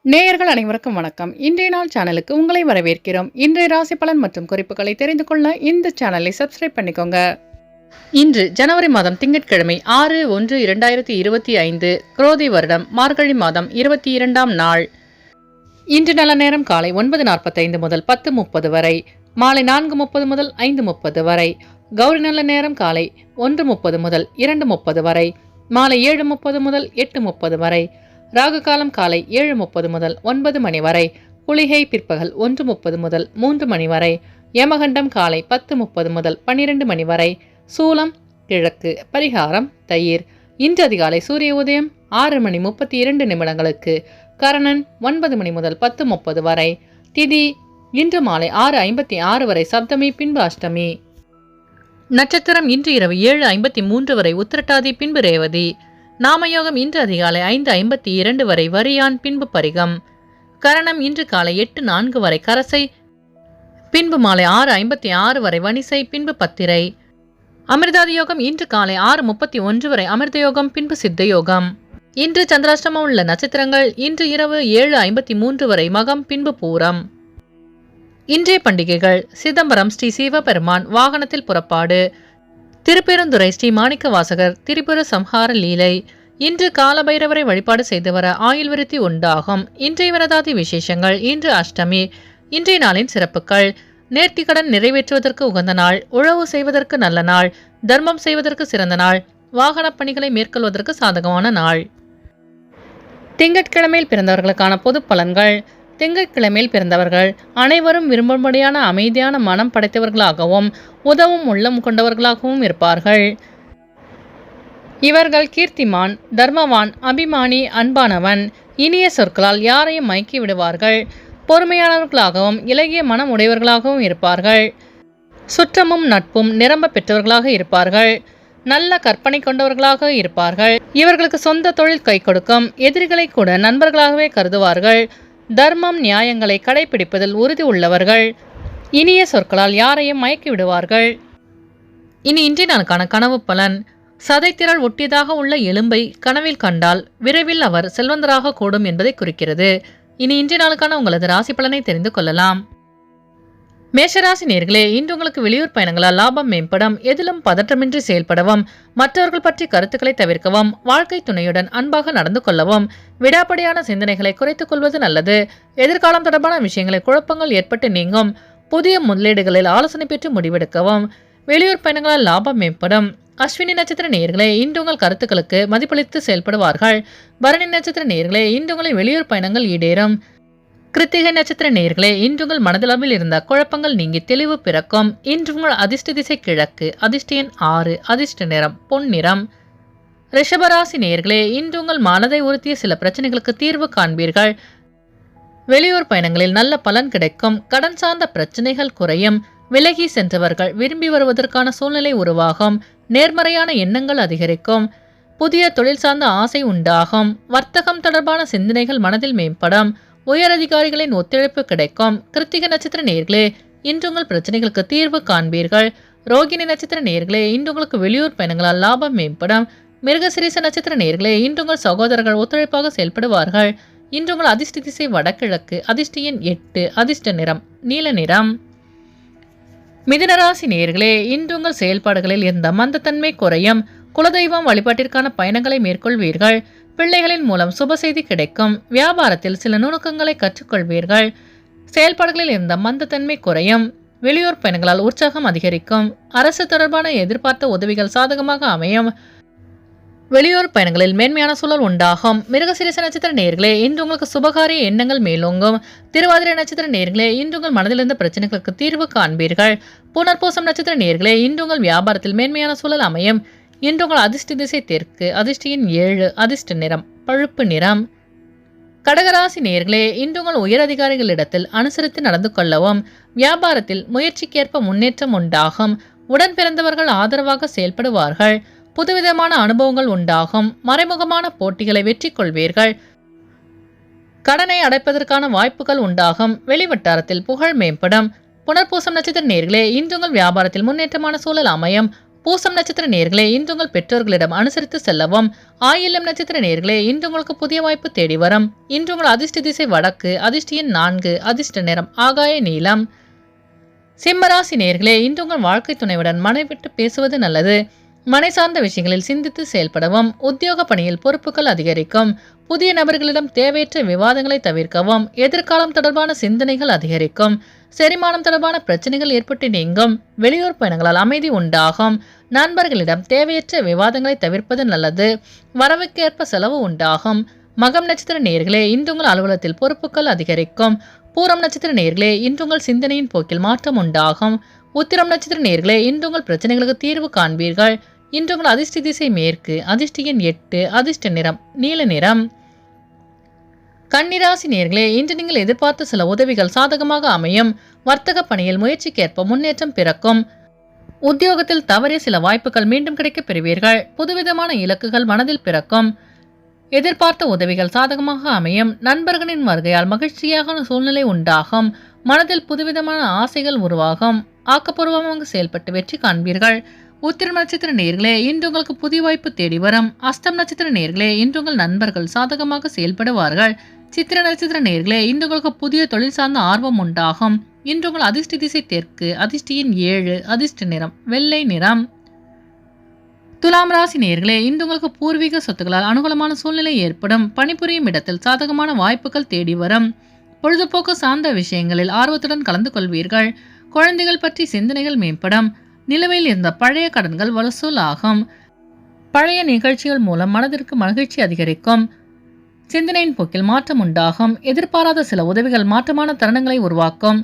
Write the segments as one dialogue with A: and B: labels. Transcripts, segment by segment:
A: நேயர்கள் அனைவருக்கும் வணக்கம். இன்றைய நாள் சேனலுக்கு உங்களை வரவேற்கிறோம். இன்றைய ராசி பலன் மற்றும் குறிப்புகளை தெரிந்து கொள்ள இந்த சேனலை சப்ஸ்கிரைப் பண்ணிக்கோங்க. இன்று ஜனவரி மாதம் திங்கட்கிழமை 6/1/2025 குரோதி வருடம் மார்கழி மாதம் 22ஆம் நாள். இன்று நல்ல நேரம் காலை 9:45 முதல் 10:30 வரை, மாலை 4:30 முதல் 5:30 வரை. கௌரி நல்ல நேரம் காலை 1:30 முதல் 2:30 வரை, மாலை 7:30 முதல் 8:30 வரை. ராகு காலம் காலை 7:30 முதல் 9 மணி வரை, குளிகை பிற்பகல் 1:30 முதல் 3 மணி வரை, யமகண்டம் காலை 10:30 முதல் 12 மணி வரை, சூலம் கிழக்கு, பரிகாரம் தயிர். இன்று அதிகாலை சூரிய உதயம் 6:32 கரணன் 9 மணி முதல் 10:30 வரை, திதி இன்று மாலை 6:56 வரை, சப்தமி பின்பு அஷ்டமி. நட்சத்திரம் இன்று இரவு 7:53 வரை உத்திரட்டாதி பின்பு ரேவதி. நாமயோகம் இன்று அதிகாலை 5:52 வரை வரியான் பின்பு பரிகம். கரணம் இன்று காலை 8:04 வரை கரசை பின்பு மாலை 6:56 வரை வனிசை பின்பு பத்திரை. அமிர்தாதி யோகம் இன்று காலை 6:31 வரை அமிர்தயோகம் பின்பு சித்தயோகம். இன்று சந்திராஷ்டமம் உள்ள நட்சத்திரங்கள் இன்று இரவு 7:53 வரை மகம் பின்பு பூரம். இன்றைய பண்டிகைகள்: சிதம்பரம் ஸ்ரீ சிவபெருமான் வாகனத்தில் புறப்பாடு, திருப்பெருந்துறை ஸ்ரீ மாணிக்க வாசகர் திரிபுர சம்ஹார லீலை. இன்று காலபைரவரை வழிபாடு செய்து வர ஆயுள் விருத்தி உண்டாகும். இன்றைய விரதாதி விசேஷங்கள்: இன்று அஷ்டமி. இன்றைய நாளின் சிறப்புகள்: நேர்த்திக்கடன் நிறைவேற்றுவதற்கு உகந்த நாள், உழவு செய்வதற்கு நல்ல நாள், தர்மம் செய்வதற்கு சிறந்த நாள், வாகன பணிகளை மேற்கொள்வதற்கு சாதகமான நாள். திங்கட்கிழமையில் பிறந்தவர்களுக்கான பொது பலன்கள்: திங்கட்கிழமையில் பிறந்தவர்கள் அனைவரும் விரும்பும்படியான அமைதியான மனம் படைத்தவர்களாகவும் உதவும் உள்ளம் கொண்டவர்களாகவும் இருப்பார்கள். இவர்கள் கீர்த்திமான், தர்மவான், அபிமானி, அன்பானவன், இனிய சொற்களால் யாரையும் மயக்கி விடுவார்கள். பொறுமையானவர்களாகவும் இலகிய மனம் உடையவர்களாகவும் இருப்பார்கள். சுற்றமும் நட்பும் நிரம்ப பெற்றவர்களாக இருப்பார்கள். நல்ல கற்பனை கொண்டவர்களாக இருப்பார்கள். இவர்களுக்கு சொந்த தொழில் கை கொடுக்கும். எதிரிகளை கூட நண்பர்களாகவே கருதுவார்கள். தர்மம் நியாயங்களை கடைபிடிப்பதில் உறுதி உள்ளவர்கள். இனிய சொற்களால் யாரையும் மயக்கி விடுவார்கள். இனி இன்றைய நாளுக்கான கனவு பலன்: சதைத்திரள் ஒட்டியதாக உள்ள எலும்பை கனவில் கண்டால் விரைவில் அவர் செல்வந்தராக கூடும் என்பதை குறிக்கிறது. இனி இன்றைய நாளுக்கான உங்களது ராசி பலனை தெரிந்து கொள்ளலாம். மேஷராசி நேயர்களே, இன்று உங்களுக்கு வெளியூர் பயணங்களால் லாபம் மேம்படும். எதிலும் பதற்றமின்றி செயல்படவும், மற்றவர்கள் பற்றி கருத்துக்களை தவிர்க்கவும், வாழ்க்கை துணையுடன் அன்பாக நடந்து கொள்ளவும், விடாப்படியான சிந்தனைகளை குறைத்துக் கொள்வது நல்லது. எதிர்காலம் தொடர்பான விஷயங்களில் குழப்பங்கள் ஏற்பட்டு நீங்கும். புதிய முதலீடுகளில் ஆலோசனை பெற்று முடிவெடுக்கவும். வெளியூர் பயணங்களால் லாபம் மேம்படும். அஸ்வினி நட்சத்திர நேயர்களே, இன்று உங்கள் கருத்துக்களுக்கு மதிப்பளித்து செயல்படுவார்கள். பரணி நட்சத்திர நேயர்களே, இன்று உங்களின் வெளியூர் பயணங்கள் ஈடேறும். கிருத்திகை நட்சத்திர நேயர்களே, இன்று உங்கள் மனதளவில் இருந்த குழப்பங்கள் நீங்கி தெளிவு பிறக்கும். இன்று உங்கள் அதிர்ஷ்ட திசை கிழக்கு, அதிர்ஷ்ட எண் 6, அதிர்ஷ்ட நிறம் பொன்னிறம். ரிஷபராசி நேயர்களே, இன்று உங்கள் மனதை உறுத்திய சில பிரச்சனைகளுக்கு தீர்வு காண்பீர்கள். வெளியூர் பயணங்களில் நல்ல பலன் கிடைக்கும். கடன் சார்ந்த பிரச்சனைகள் குறையும். விலகி சென்றவர்கள் விரும்பி வருவதற்கான சூழ்நிலை உருவாகும். நேர்மறையான எண்ணங்கள் அதிகரிக்கும். புதிய தொழில் சார்ந்த ஆசை உண்டாகும். வர்த்தகம் தொடர்பான சிந்தனைகள் மனதில் மேம்படும். உயரதிகாரிகளின் ஒத்துழைப்பு கிடைக்கும். கிருத்திகை நட்சத்திர நேயர்களே, இன்று உங்கள் பிரச்சனைகளுக்கு தீர்வு காண்பீர்கள். ரோகிணி நட்சத்திர நேயர்களே, இன்று உங்களுக்கு வெளியூர் பயணங்களால் லாபம் மேம்படும். மிருகசிரீச நட்சத்திர நேயர்களே, இன்று உங்கள் சகோதரர்கள் ஒத்துழைப்பாக செயல்படுவார்கள். இன்று உங்கள் அதிர்ஷ்ட திசை வடகிழக்கு, அதிர்ஷ்ட எண் 8, அதிர்ஷ்ட நிறம் நீல நிறம். மிதுனராசி நேயர்களே, இன்று உங்கள் செயல்பாடுகளில் இருந்த மந்தத்தன்மை குறையும். குலதெய்வம் வழிபாட்டிற்கான பயணங்களை மேற்கொள்வீர்கள். பிள்ளைகளின் மூலம் சுப செய்தி கிடைக்கும். வியாபாரத்தில் சில நுணுக்கங்களை கற்றுக்கொள்வீர்கள். செயல்பாடுகளில் இருந்த மந்தத்தன்மை குறையும். வெளியூர் பயணங்களால் உற்சாகம் அதிகரிக்கும். அரசு தொடர்பான எதிர்பார்த்த உதவிகள் சாதகமாக அமையும். வெளியூர் பயணங்களில் மேன்மையான சூழல் உண்டாகும். மிருகசிரீச நட்சத்திர நேயர்களே, இன்று உங்களுக்கு சுபகாரிய எண்ணங்கள் மேலோங்கும். திருவாதிரை நட்சத்திர நேயர்களே, இன்று உங்கள் மனதிலிருந்த பிரச்சனைகளுக்கு தீர்வு காண்பீர்கள். புனர்பூசம் நட்சத்திர நேயர்களே, இன்று உங்கள் வியாபாரத்தில் மேன்மையான சூழல் அமையும். இன்று உங்கள் அதிர்ஷ்ட திசை தெற்கு, அதிர்ஷ்ட எண் 7, அதிர்ஷ்ட நிறம் பழுப்பு நிறம். கடகராசி நேயர்களே, இன்று உங்கள் உயரதிகாரிகளிடத்தில் அனுசரித்து நடந்து கொள்ளவும். வியாபாரத்தில் முயற்சிக்கேற்ப முன்னேற்றம் உண்டாகும். உடன் பிறந்தவர்கள் ஆதரவாக செயல்படுவார்கள். புதுவிதமான அனுபவங்கள் உண்டாகும். மறைமுகமான போட்டிகளை வெற்றி கொள்வீர்கள். கடனை அடைப்பதற்கான வாய்ப்புகள் உண்டாகும். வெளிவட்டாரத்தில் புகழ் மேம்படும். புனர்பூசம் நட்சத்திர நேயர்களே, இன்று உங்கள் வியாபாரத்தில் முன்னேற்றமான சூழல் அமையும். பூசம் நட்சத்திர நேயர்களே இன்று உங்கள் பெற்றோர்களிடம் அனுசரித்து செல்லவும். ஆயில்யம் நட்சத்திர நேயர்களே இன்று உங்களுக்கு புதிய வாய்ப்பு தேடி வரும். இன்று உங்கள் அதிர்ஷ்ட திசை வடக்கு, அதிர்ஷ்ட எண் 4, அதிர்ஷ்ட நிறம் ஆகாய நீலம். சிம்மராசி நேயர்களே இன்று உங்கள் வாழ்க்கை துணையுடன் மனை விட்டு பேசுவது நல்லது. மனை சார்ந்த விஷயங்களில் சிந்தித்து செயல்படவும். உத்தியோக பணியில் பொறுப்புகள் அதிகரிக்கும். புதிய நபர்களிடம் தேவையற்ற விவாதங்களை தவிர்க்கவும். எதிர்காலம் தொடர்பான சிந்தனைகள் அதிகரிக்கும். செரிமானம் தொடர்பான பிரச்சனைகள் ஏற்பட்டு நீங்கும். வெளியூர் பயணங்களால் அமைதி உண்டாகும். நண்பர்களிடம் தேவையற்ற விவாதங்களை தவிர்ப்பது நல்லது. வரவுக்கேற்ப செலவு உண்டாகும். மகம் நட்சத்திர நேயர்களே இன்று உங்கள் அலுவலகத்தில் பொறுப்புகள் அதிகரிக்கும். பூரம் நட்சத்திர நேயர்களே இன்று உங்கள் சிந்தனையின் போக்கில் மாற்றம் உண்டாகும். உத்திரம் நட்சத்திர நேயர்களே இன்று உங்கள் பிரச்சனைகளுக்கு தீர்வு காண்பீர்கள். இன்று உங்கள் அதிர்ஷ்ட திசை மேற்கு, அதிர்ஷ்ட எண் 8, அதிர்ஷ்ட நிறம் நீல நிறம். கன்னிராசி நேயர்களே இன்று நீங்கள் எதிர்பார்த்த சில உதவிகள் சாதகமாக அமையும். வர்த்தக பணியில் முயற்சிக்கேற்ப முன்னேற்றம் பிறக்கும். உத்தியோகத்தில் தவறிய சில வாய்ப்புகள் மீண்டும் கிடைக்கப் பெறுவீர்கள். புதுவிதமான இலக்குகள் மனதில் பிறக்கும். எதிர்பார்த்த உதவிகள் சாதகமாக அமையும். நண்பர்களின் வருகையால் மகிழ்ச்சியான சூழ்நிலை உண்டாகும். மனதில் புதுவிதமான ஆசைகள் உருவாகும். ஆக்கப்பூர்வமாக செயல்பட்டு வெற்றி காண்பீர்கள். உத்திரம் நட்சத்திர நேயர்களே இன்று உங்களுக்கு புதிய வாய்ப்பு தேடி வரும். அஸ்தம் நட்சத்திர நேயர்களே இன்று உங்கள் நண்பர்கள் சாதகமாக செயல்படுவார்கள். சித்திர நட்சத்திர நேயர்களே இன்று உங்களுக்கு புதிய தொழில் சார்ந்த ஆர்வம் உண்டாகும். இன்று உங்கள் அதிர்ஷ்ட திசை தெற்கு, அதிர்ஷ்ட எண் 7, அதிர்ஷ்ட நிறம் வெள்ளை நிறம். துலாம் ராசி நேயர்களே இன்று உங்களுக்கு பூர்வீக சொத்துக்களால் அனுகூலமான சூழ்நிலை ஏற்படும். பணிபுரியும் இடத்தில் சாதகமான வாய்ப்புகள் தேடி வரும். பொழுதுபோக்கு சார்ந்த விஷயங்களில் ஆர்வத்துடன் கலந்து கொள்வீர்கள். குழந்தைகள் பற்றி சிந்தனைகள் மேம்படும். நிலுவையில் இருந்த பழைய கடன்கள் வசூல் ஆகும். பழைய நிகழ்ச்சிகள் மூலம் மனதிற்கு மகிழ்ச்சி அதிகரிக்கும். சிந்தனையின் போக்கில் மாற்றம் உண்டாகும். எதிர்பாராத சில உதவிகள் மாற்றமான தருணங்களை உருவாக்கும்.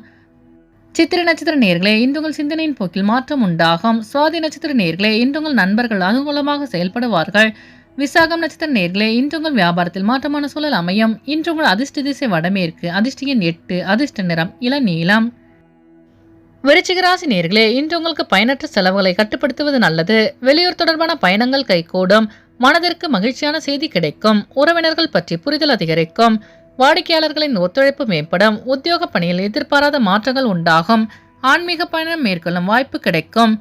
A: சித்திரை நட்சத்திர நேயர்களே இன்று உங்கள் சிந்தனையின் போக்கில் மாற்றம் உண்டாகும். சுவாதி நட்சத்திர நேயர்களே இன்று உங்கள் நண்பர்கள் அனுகூலமாக செயல்படுவார்கள். விசாகம் நட்சத்திர நேயர்களே இன்று உங்கள் வியாபாரத்தில் மாற்றமான சூழல் அமையும். இன்று உங்கள் அதிர்ஷ்ட திசை வடமேற்கு, அதிர்ஷ்ட எண் 8, அதிர்ஷ்ட நிறம் இளநீலம். விருச்சிக ராசி நேயர்களே இன்று உங்களுக்கு பயனற்ற செலவுகளை கட்டுப்படுத்துவது நல்லது. வெளியூர் தொடர்பான பயணங்கள் கைகூடும். மனதிற்கு மகிழ்ச்சியான செய்தி கிடைக்கும். உறவினர்கள் பற்றி புரிதல் அதிகரிக்கும். வாடிக்கையாளர்களின் ஒத்துழைப்பு மேம்படும். உத்தியோக பணியில் எதிர்பாராத மாற்றங்கள் உண்டாகும். ஆன்மீக பயணம் மேற்கொள்ளும் வாய்ப்பு கிடைக்கும்.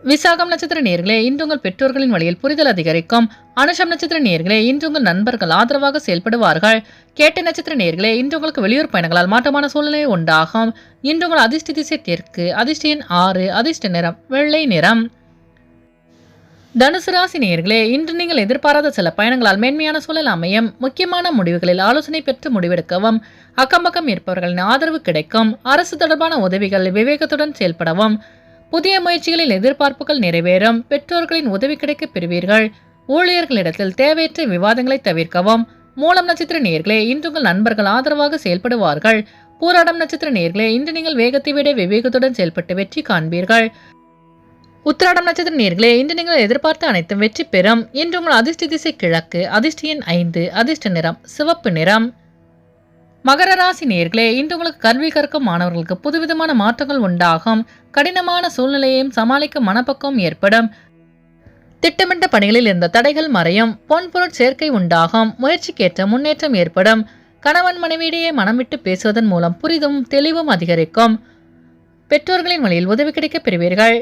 A: விசாகம் நட்சத்திர நேயர்களே இன்று உங்கள் பெற்றோர்களின் வழியில் புரிதல் அதிகரிக்கும். அனுஷம் நட்சத்திர நேயர்களே இன்று உங்கள் நண்பர்கள் ஆதரவாக செயல்படுவார்கள். கேட்டை நட்சத்திர நேயர்களே இன்று உங்களுக்கு வெளியூர் பயணங்களால் மாற்றமான சூழ்நிலை உண்டாகும். இன்று உங்கள் அதிர்ஷ்ட திசை தெற்கு, அதிர்ஷ்ட எண் 6, அதிர்ஷ்ட நிறம் வெள்ளை நிறம். தனுசு ராசி நேயர்களே இன்று நீங்கள் எதிர்பாராத சில பயணங்களால் மேன்மையான சூழல் அமையும். முக்கியமான முடிவுகளில் ஆலோசனை பெற்று முடிவெடுக்கவும். அக்கம்பக்கம் இருப்பவர்களின் ஆதரவு கிடைக்கும். அரசு தொடர்பான உதவிகள் விவேகத்துடன் செயல்படவும். புதிய முயற்சிகளில் எதிர்பார்ப்புகள் நிறைவேறும். பெற்றோர்களின் உதவி கிடைக்கப் பெறுவீர்கள். ஊழியர்களிடத்தில் தேவையற்ற விவாதங்களை தவிர்க்கவும். மூலம் நட்சத்திர நேயர்களே இன்று உங்கள் நண்பர்கள் ஆதரவாக செயல்படுவார்கள். பூராடம் நட்சத்திர நேயர்களே இன்று நீங்கள் வேகத்தை விட விவேகத்துடன் செயல்பட்டு வெற்றி காண்பீர்கள். உத்திராடம் நட்சத்திர நேயர்களே இன்று நீங்கள் எதிர்பார்த்த அனைத்தும் வெற்றி பெறும். இன்று உங்கள் அதிர்ஷ்ட திசை கிழக்கு, அதிர்ஷ்ட எண் 5, அதிர்ஷ்ட நிறம் சிவப்பு நிறம். மகர ராசி நேயர்களே இன்று உங்களுக்கு கல்வி கற்கும் மாணவர்களுக்கு புதுவிதமான மாற்றங்கள் உண்டாகும். கடினமான சூழ்நிலையையும் சமாளிக்க மனப்பக்குவம் ஏற்படும். திட்டமிட்ட பணிகளில் இருந்த தடைகள் மறையும். பொன்பொருட் சேர்க்கை உண்டாகும். முயற்சிக்கேற்ற முன்னேற்றம் ஏற்படும். கணவன் மனைவியிடையே மனம் விட்டு பேசுவதன் மூலம் புரிதும் தெளிவும் அதிகரிக்கும். பெற்றோர்களின் வழியில் உதவி கிடைக்கப் பெறுவீர்கள்.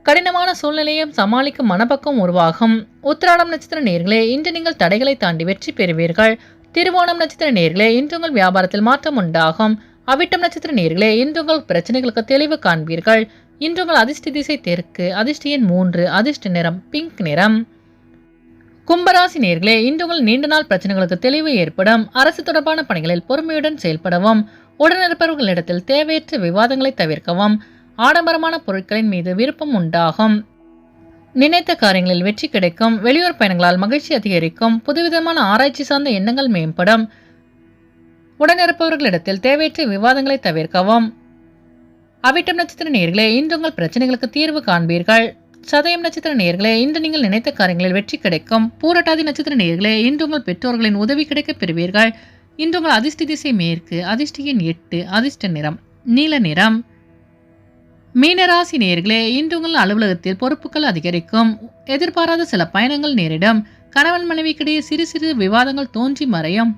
A: கடினமான சூழ்நிலையும் சமாளிக்கும் மனப்பக்குவம் உருவாகும். உத்திராடம் நட்சத்திர நேயர்களே இன்று நீங்கள் தடைகளை தாண்டி வெற்றி பெறுவீர்கள். திருவோணம் நட்சத்திர நேயர்களே இன்று உங்கள் வியாபாரத்தில் மாற்றம் உண்டாகும். அவிட்டம் நட்சத்திர நேயர்களே இன்று உங்கள் பிரச்சனைகளுக்கு தெளிவு காண்பீர்கள். இன்று உங்கள் அதிர்ஷ்ட திசை தெற்கு, அதிர்ஷ்ட எண் 3, அதிர்ஷ்ட நிறம் பிங்க் நிறம். கும்பராசி நேயர்களே இன்று உங்கள் நீண்ட நாள் பிரச்சனைகளுக்கு தெளிவு ஏற்படும். அரசு தொடர்பான பணிகளில் பொறுமையுடன் செயல்படவும். உடனிருப்பவர்களிடத்தில் தேவையற்ற விவாதங்களை தவிர்க்கவும். ஆடம்பரமான பொருட்களின் மீது விருப்பம் உண்டாகும். நினைத்த காரியங்களில் வெற்றி கிடைக்கும். வெளியூர் பயணங்களால் மகிழ்ச்சி அதிகரிக்கும். புதுவிதமான ஆராய்ச்சி சார்ந்த எண்ணங்கள் மேம்படும். உடனிருப்பவர்களிடத்தில் தேவையற்ற விவாதங்களை தவிர்க்கவும். அவிட்டம் நட்சத்திர நேயர்களே இன்று உங்கள் பிரச்சனைகளுக்கு தீர்வு காண்பீர்கள். சதயம் நட்சத்திர நேயர்களே இன்று நீங்கள் நினைத்த காரியங்களில் வெற்றி கிடைக்கும். பூரட்டாதி நட்சத்திர நேயர்களே இன்று உங்கள் பெற்றோர்களின் உதவி கிடைக்கப் பெறுவீர்கள். இன்று உங்கள் அதிர்ஷ்ட திசை மேற்கு, அதிர்ஷ்ட எண் 8, அதிர்ஷ்ட நிறம் நீல நிறம். மீனராசி நேயர்களே இன்று உங்கள் அலுவலகத்தில் பொறுப்புகள் அதிகரிக்கும். எதிர்பாராத சில பயணங்கள் நேரிடும். கணவன் மனைவிக்கிடையே சிறு சிறு விவாதங்கள் தோன்றி மறையும்.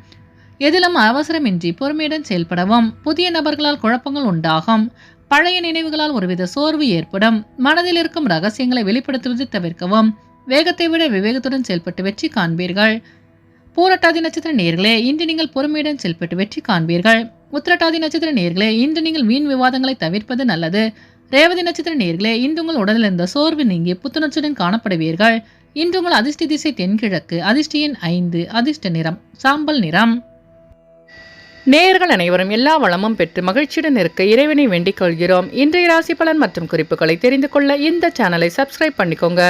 A: எதிலும் அவசரமின்றி பொறுமையுடன் செயல்படவும். புதிய நபர்களால் குழப்பங்கள் உண்டாகும். பழைய நினைவுகளால் ஒருவித சோர்வு ஏற்படும். மனதில் இருக்கும் ரகசியங்களை வெளிப்படுத்துவது தவிர்க்கவும். வேகத்தை விட விவேகத்துடன் செயல்பட்டு வெற்றி காண்பீர்கள். பூரட்டாதி நட்சத்திர நேயர்களே, இன்று நீங்கள் பொறுமையுடன் செயல்பட்டு வெற்றி காண்பீர்கள். உத்திரட்டாதி நட்சத்திர நேயர்களே, இன்று நீங்கள் வீண் விவாதங்களை தவிர்ப்பது நல்லது. ரேவதி நட்சத்திர நேயர்களே, இன்று உங்கள் உடலில் இருந்த சோர்வு நீங்கி புத்துணர்ச்சியுடன் காணப்படுவீர்கள். இன்று உங்கள் அதிர்ஷ்ட திசை தென்கிழக்கு. அதிர்ஷ்ட எண் 5. அதிர்ஷ்ட நிறம் சாம்பல் நிறம். நேயர்கள் அனைவரும் எல்லா வளமும் பெற்று மகிழ்ச்சியுடன் இருக்க இறைவனை வேண்டிக் கொள்கிறோம். இன்றைய ராசி பலன் மற்றும் குறிப்புகளை தெரிந்து கொள்ள இந்த சேனலை சப்ஸ்கிரைப் பண்ணிக்கோங்க.